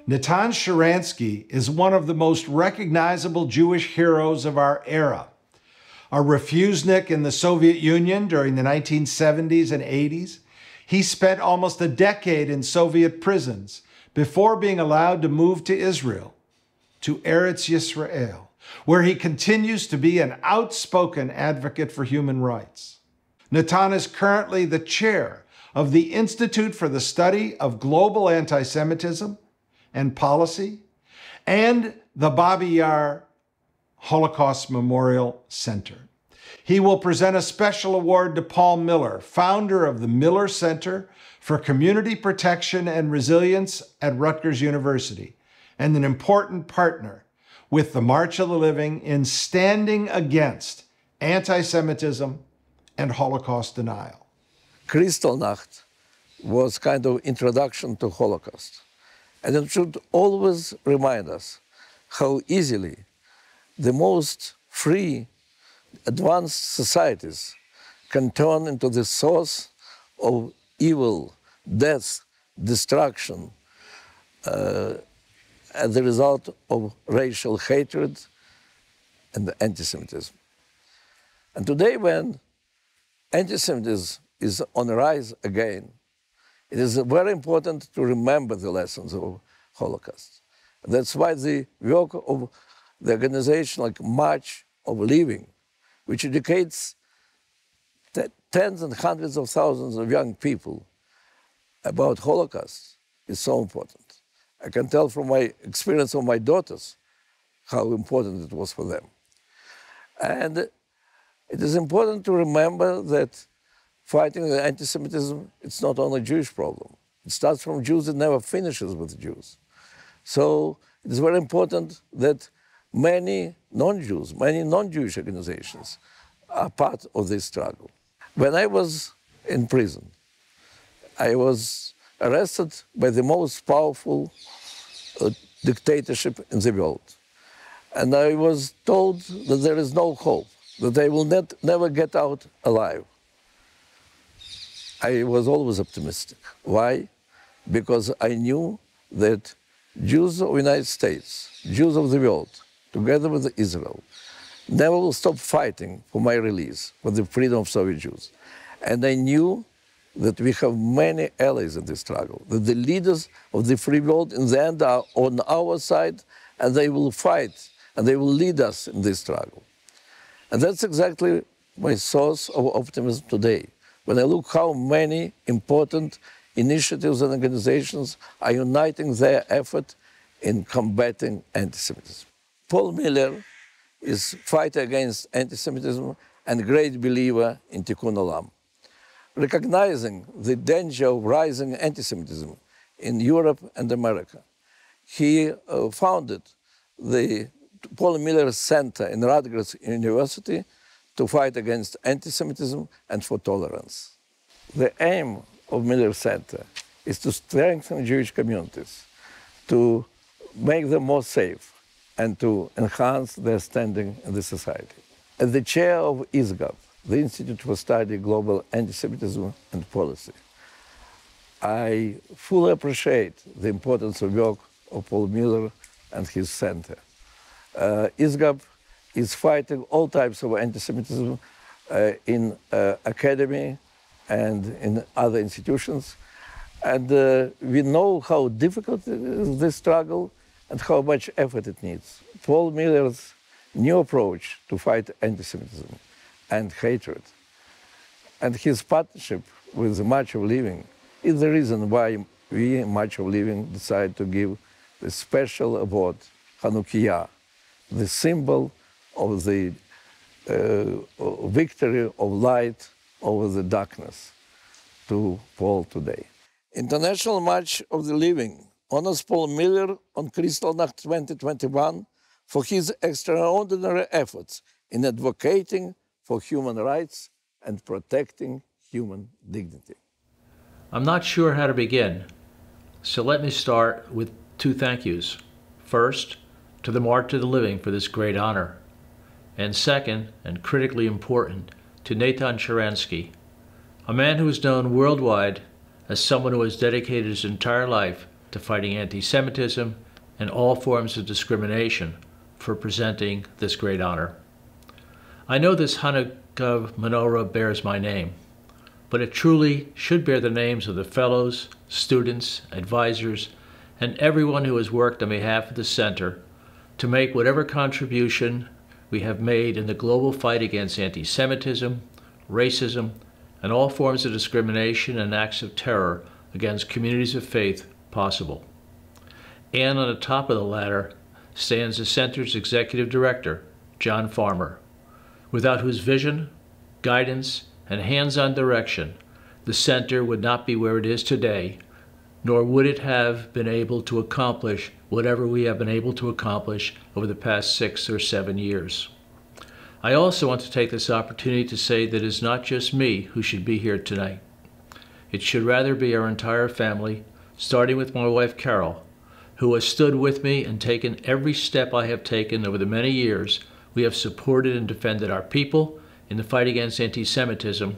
Natan Sharansky is one of the most recognizable Jewish heroes of our era. A refusenik in the Soviet Union during the 1970s and 80s, he spent almost a decade in Soviet prisons before being allowed to move to Israel, to Eretz Yisrael, where he continues to be an outspoken advocate for human rights. Natan is currently the chair of the Institute for the Study of Global Anti-Semitism and Policy, and the Babi Yar Holocaust Memorial Center. He will present a special award to Paul Miller, founder of the Miller Center for Community Protection and Resilience at Rutgers University, and an important partner with the March of the Living in standing against anti-Semitism and Holocaust denial. Kristallnacht was kind of introduction to Holocaust. And it should always remind us how easily the most free, advanced societies can turn into the source of evil, death, destruction, as a result of racial hatred and anti-Semitism. And today, when anti-Semitism is on the rise again, it is very important to remember the lessons of Holocaust. That's why the work of the organization like March of Living, which educates tens and hundreds of thousands of young people about Holocaust, is so important. I can tell from my experience of my daughters how important it was for them. And it is important to remember that fighting the anti-Semitism, it's not only a Jewish problem. It starts from Jews, it never finishes with Jews. So it is very important that many non-Jews, many non-Jewish organizations are part of this struggle. When I was in prison, I was arrested by the most powerful dictatorship in the world. And I was told that there is no hope, that I will never get out alive. I was always optimistic. Why? Because I knew that Jews of the United States, Jews of the world, together with Israel, never will stop fighting for my release, for the freedom of Soviet Jews. And I knew that we have many allies in this struggle, that the leaders of the free world in the end are on our side, and they will fight, and they will lead us in this struggle. And that's exactly my source of optimism today. When I look how many important initiatives and organizations are uniting their effort in combating anti-Semitism. Paul Miller is fighter against anti-Semitism and great believer in Tikkun Olam. Recognizing the danger of rising anti-Semitism in Europe and America, he founded the Paul Miller Center in Rutgers University to fight against anti-Semitism and for tolerance. The aim of Miller Center is to strengthen Jewish communities, to make them more safe, and to enhance their standing in the society. As the chair of ISGAP, the Institute for Study Global Anti-Semitism and Policy, I fully appreciate the importance of work of Paul Miller and his center. ISGAP is fighting all types of anti-Semitism in academy and in other institutions. And we know how difficult is this struggle and how much effort it needs. Paul Miller's new approach to fight anti-Semitism and hatred, and his partnership with the March of Living is the reason why we, March of Living, decided to give the special award, Hanukkah, the symbol of the victory of light over the darkness, to Paul today. International March of the Living honors Paul Miller on Kristallnacht 2021 for his extraordinary efforts in advocating for human rights and protecting human dignity. I'm not sure how to begin, so let me start with two thank yous. First, to the March of the Living for this great honor, and second, and critically important, to Natan Sharansky, a man who is known worldwide as someone who has dedicated his entire life to fighting anti-Semitism and all forms of discrimination, for presenting this great honor. I know this Hanukkah menorah bears my name, but it truly should bear the names of the fellows, students, advisors, and everyone who has worked on behalf of the Center to make whatever contribution we have made in the global fight against anti-Semitism, racism, and all forms of discrimination and acts of terror against communities of faith possible. And on the top of the ladder stands the Center's Executive Director, John Farmer, without whose vision, guidance, and hands-on direction, the Center would not be where it is today, nor would it have been able to accomplish whatever we have been able to accomplish over the past 6 or 7 years. I also want to take this opportunity to say that it is not just me who should be here tonight. It should rather be our entire family, starting with my wife Carol, who has stood with me and taken every step I have taken over the many years we have supported and defended our people in the fight against anti-Semitism,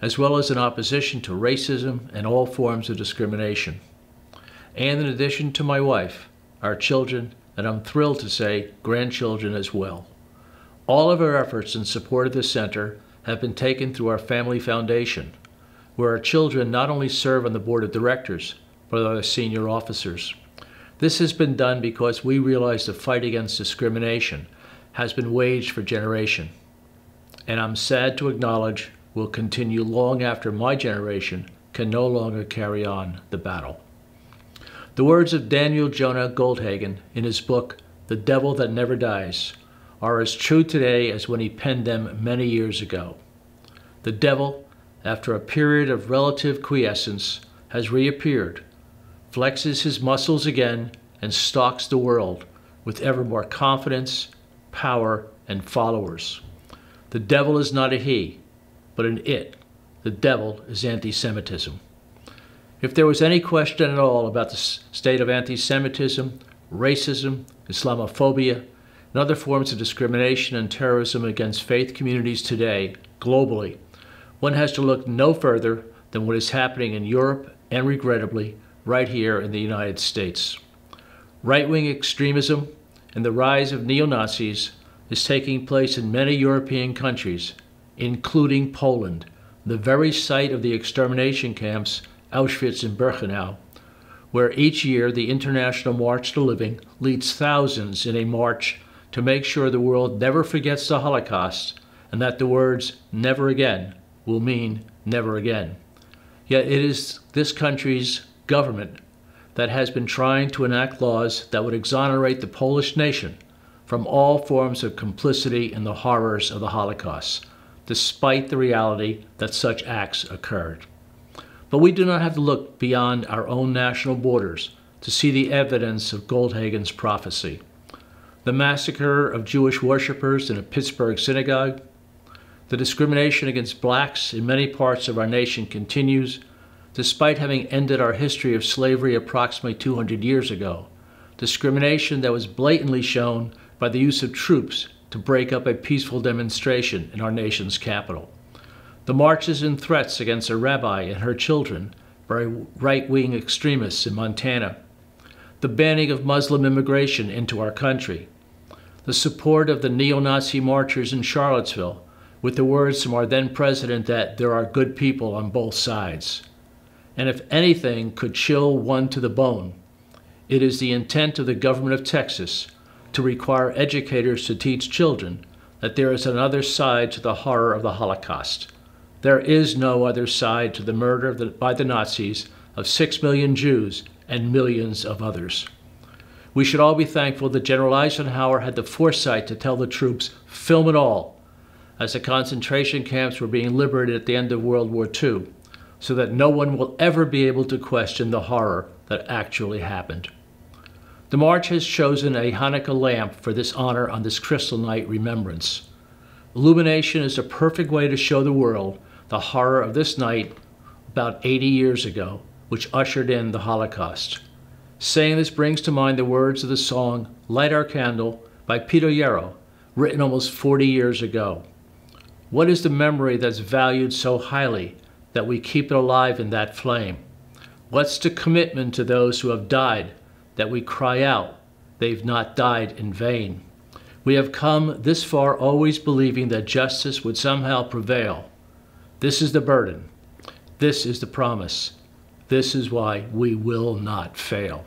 as well as in opposition to racism and all forms of discrimination. And in addition to my wife, our children, and I'm thrilled to say grandchildren as well. All of our efforts in support of the Center have been taken through our family foundation, where our children not only serve on the board of directors, but are senior officers. This has been done because we realize the fight against discrimination has been waged for generations, and I'm sad to acknowledge will continue long after my generation can no longer carry on the battle. The words of Daniel Jonah Goldhagen in his book, The Devil That Never Dies, are as true today as when he penned them many years ago. The devil, after a period of relative quiescence, has reappeared, flexes his muscles again, and stalks the world with ever more confidence, power, and followers. The devil is not a he, but an it. The devil is anti-Semitism. If there was any question at all about the state of anti-Semitism, racism, Islamophobia, and other forms of discrimination and terrorism against faith communities today, globally, one has to look no further than what is happening in Europe and, regrettably, right here in the United States. Right-wing extremism and the rise of neo-Nazis is taking place in many European countries, including Poland, the very site of the extermination camps Auschwitz and Birkenau, where each year the International March to Living leads thousands in a march to make sure the world never forgets the Holocaust and that the words "never again" will mean never again. Yet it is this country's government that has been trying to enact laws that would exonerate the Polish nation from all forms of complicity in the horrors of the Holocaust, despite the reality that such acts occurred. But we do not have to look beyond our own national borders to see the evidence of Goldhagen's prophecy. The massacre of Jewish worshippers in a Pittsburgh synagogue, the discrimination against blacks in many parts of our nation continues, despite having ended our history of slavery approximately 200 years ago, discrimination that was blatantly shown by the use of troops to break up a peaceful demonstration in our nation's capital. The marches and threats against a rabbi and her children by right-wing extremists in Montana. The banning of Muslim immigration into our country. The support of the neo-Nazi marchers in Charlottesville with the words from our then president that there are good people on both sides. And if anything could chill one to the bone, it is the intent of the government of Texas to require educators to teach children that there is another side to the horror of the Holocaust. There is no other side to the murder by the Nazis of 6 million Jews and millions of others. We should all be thankful that General Eisenhower had the foresight to tell the troops, film it all, as the concentration camps were being liberated at the end of World War II, so that no one will ever be able to question the horror that actually happened. The March has chosen a Hanukkah lamp for this honor on this Kristallnacht remembrance. Illumination is a perfect way to show the world the horror of this night about 80 years ago, which ushered in the Holocaust. Saying this brings to mind the words of the song Light Our Candle by Peter Yarrow, written almost 40 years ago? What is the memory that's valued so highly that we keep it alive in that flame? What's the commitment to those who have died that we cry out they've not died in vain? We have come this far always believing that justice would somehow prevail. This is the burden. This is the promise. This is why we will not fail.